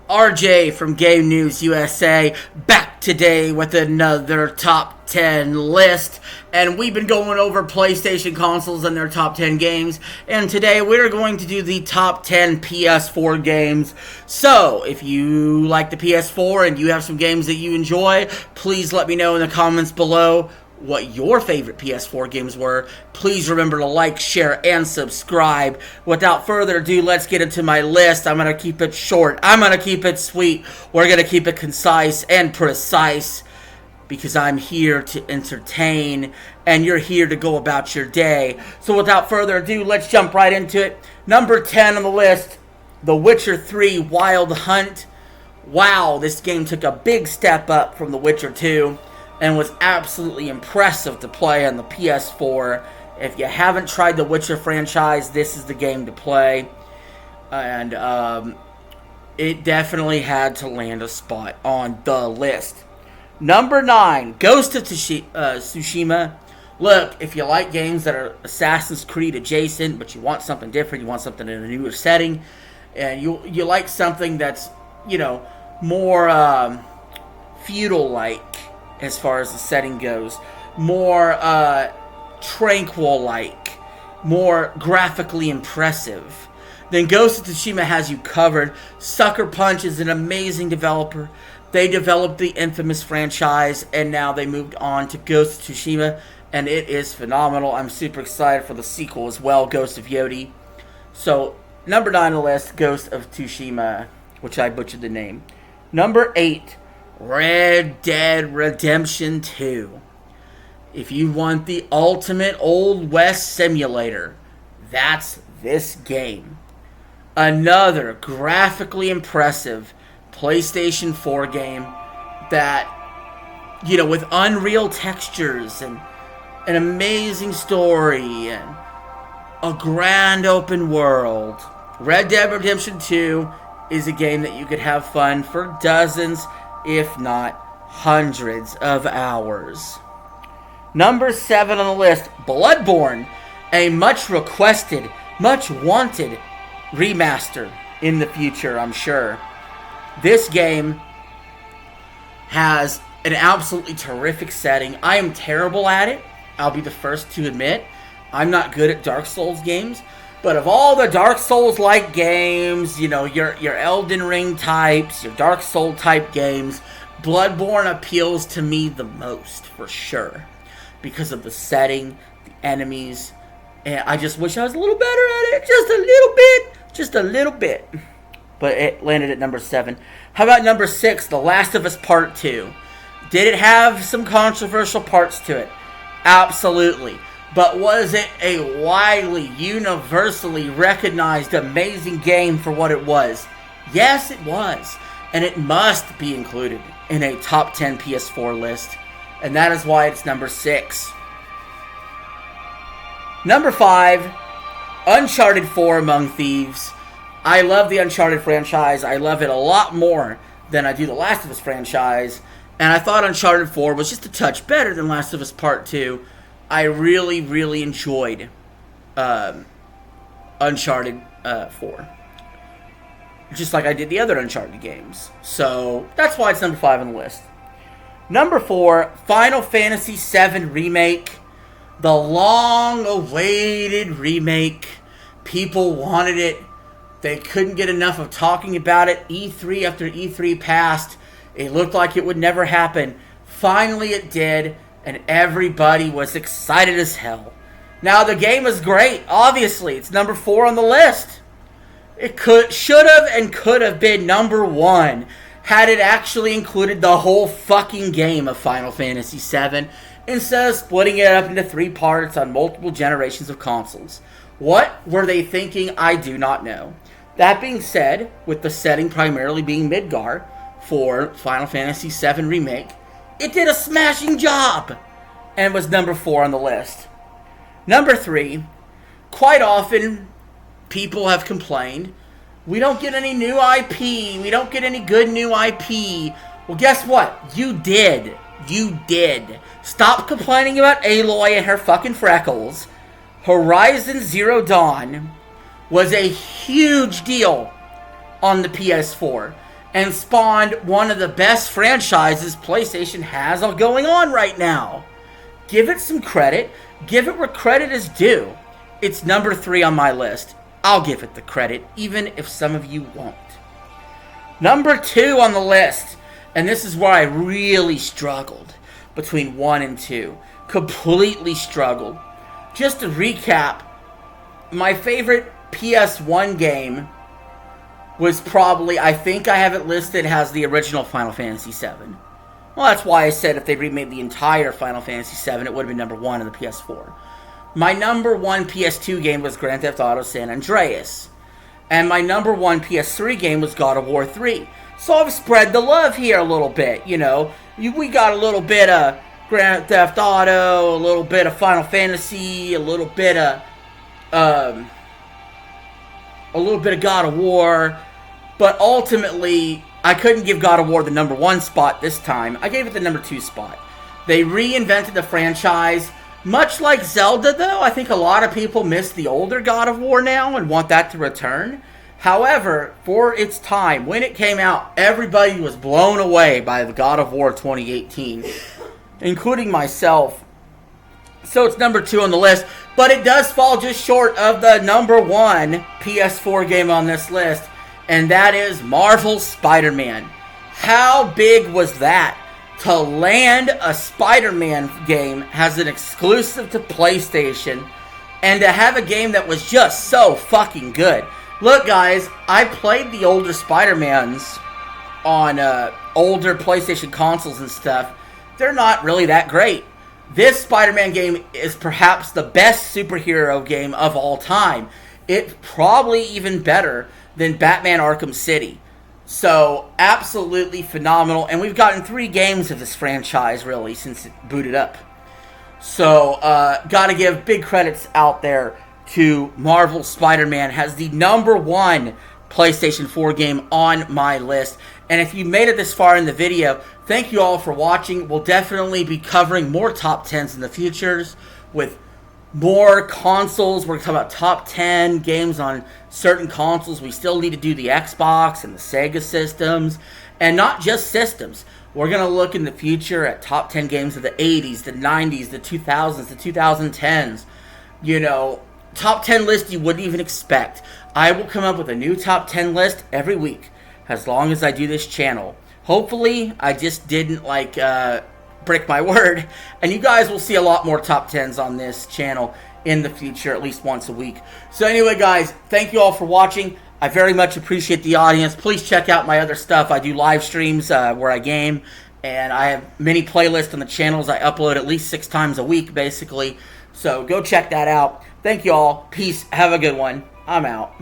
RJ from Game News USA, back today with another top 10 list. And we've been going over PlayStation consoles and their top 10 games. And today we're going to do the top 10 PS4 games. So, if you like the PS4 and you have some games that you enjoy, please let me know in the comments below what your favorite PS4 games were. Please remember to like, share, and subscribe. Without further ado, let's get into my list. I'm going to keep it short. I'm going to keep it sweet. We're going to keep it concise and precise because I'm here to entertain and you're here to go about your day. So without further ado, let's jump right into it. Number 10 on the list, The Witcher 3 Wild Hunt. Wow, this game took a big step up from The Witcher 2. And was absolutely impressive to play on the PS4. If you haven't tried the Witcher franchise, this is the game to play. And it definitely had to land a spot on the list. Number 9, Ghost of Tsushima. Look, if you like games that are Assassin's Creed adjacent, but you want something different, you want something in a newer setting, and you like something that's, you know, more feudal-like, as far as the setting goes, more tranquil-like, more graphically impressive, then Ghost of Tsushima has you covered. Sucker Punch is an amazing developer. They developed the infamous franchise, and now they moved on to Ghost of Tsushima, and it is phenomenal. I'm super excited for the sequel as well, Ghost of Yodi. So, number 9 on the list, Ghost of Tsushima, which I butchered the name. Number 8, Red Dead Redemption 2. If you want the ultimate Old West simulator, that's this game. Another graphically impressive PlayStation 4 game that, you know, with unreal textures and an amazing story and a grand open world. Red Dead Redemption 2 is a game that you could have fun for dozens, if not hundreds of hours. Number 7 on the list, Bloodborne, a much requested, much wanted remaster in the future, I'm sure. This game has an absolutely terrific setting. I am terrible at it, I'll be the first to admit. I'm not good at Dark Souls games, but of all the Dark Souls-like games, you know, your Elden Ring types, your Dark Soul type games, Bloodborne appeals to me the most, for sure. Because of the setting, the enemies, and I just wish I was a little better at it. Just a little bit. But it landed at number 7. How about number 6, The Last of Us Part 2? Did it have some controversial parts to it? Absolutely. But was it a widely, universally recognized, amazing game for what it was? Yes, it was. And it must be included in a top 10 PS4 list. And that is why it's number 6. Number 5, Uncharted 4 Among Thieves. I love the Uncharted franchise. I love it a lot more than I do the Last of Us franchise. And I thought Uncharted 4 was just a touch better than Last of Us Part 2. I really, really enjoyed Uncharted 4. Just like I did the other Uncharted games. So, that's why it's number 5 on the list. Number 4, Final Fantasy VII Remake. The long-awaited remake. People wanted it. They couldn't get enough of talking about it. E3 after E3 passed. It looked like it would never happen. Finally it did. And everybody was excited as hell. Now, the game is great. Obviously, it's number 4 on the list. It should have and could have been number 1 had it actually included the whole fucking game of Final Fantasy VII instead of splitting it up into 3 parts on multiple generations of consoles. What were they thinking? I do not know. That being said, with the setting primarily being Midgar for Final Fantasy VII Remake, it did a smashing job and was number 4 on the list. Number 3, quite often people have complained, we don't get any new IP, we don't get any good new IP. Well, guess what? You did. You did. Stop complaining about Aloy and her fucking freckles. Horizon Zero Dawn was a huge deal on the PS4. and spawned one of the best franchises PlayStation has going on right now. Give it some credit. Give it where credit is due. It's number 3 on my list. I'll give it the credit, even if some of you won't. Number 2 on the list, and this is where I really struggled between 1 and 2. Completely struggled. Just to recap, my favorite PS1 game was probably, I think I have it listed, has the original Final Fantasy VII. Well, that's why I said if they remade the entire Final Fantasy VII, it would have been number 1 on the PS4. My number 1 PS2 game was Grand Theft Auto San Andreas. And my number 1 PS3 game was God of War 3. So I've spread the love here a little bit, you know. We got a little bit of Grand Theft Auto, a little bit of Final Fantasy, a little bit of God of War. But ultimately, I couldn't give God of War the number 1 spot this time. I gave it the number 2 spot. They reinvented the franchise. Much like Zelda, though, I think a lot of people miss the older God of War now and want that to return. However, for its time, when it came out, everybody was blown away by the God of War 2018, including myself. So it's number 2 on the list, but it does fall just short of the number 1 PS4 game on this list, and that is Marvel's Spider-Man. How big was that? To land a Spider-Man game as an exclusive to PlayStation, and to have a game that was just so fucking good. Look, guys, I played the older Spider-Mans on older PlayStation consoles and stuff. They're not really that great. This Spider-Man game is perhaps the best superhero game of all time. It's probably even better than Batman Arkham City. So, absolutely phenomenal. And we've gotten 3 games of this franchise, really, since it booted up. So, gotta give big credits out there to Marvel Spider-Man. Has the number 1 PlayStation 4 game on my list. And if you made it this far in the video, thank you all for watching. We'll definitely be covering more top 10s in the futures with more consoles. We're talking about top 10 games on certain consoles. We still need to do the Xbox and the Sega systems, and not just systems. We're going to look in the future at top 10 games of the 80s, the 90s, the 2000s, the 2010s. You know, top 10 list you wouldn't even expect. I will come up with a new top 10 list every week as long as I do this channel. Hopefully, I just didn't break my word, and you guys will see a lot more top 10s on this channel in the future, at least once a week. So anyway, guys, thank you all for watching. I very much appreciate the audience. Please check out my other stuff. I do live streams where I game, and I have many playlists on the channels. I upload at least 6 times a week, basically. So go check that out. Thank you all. Peace. Have a good one. I'm out.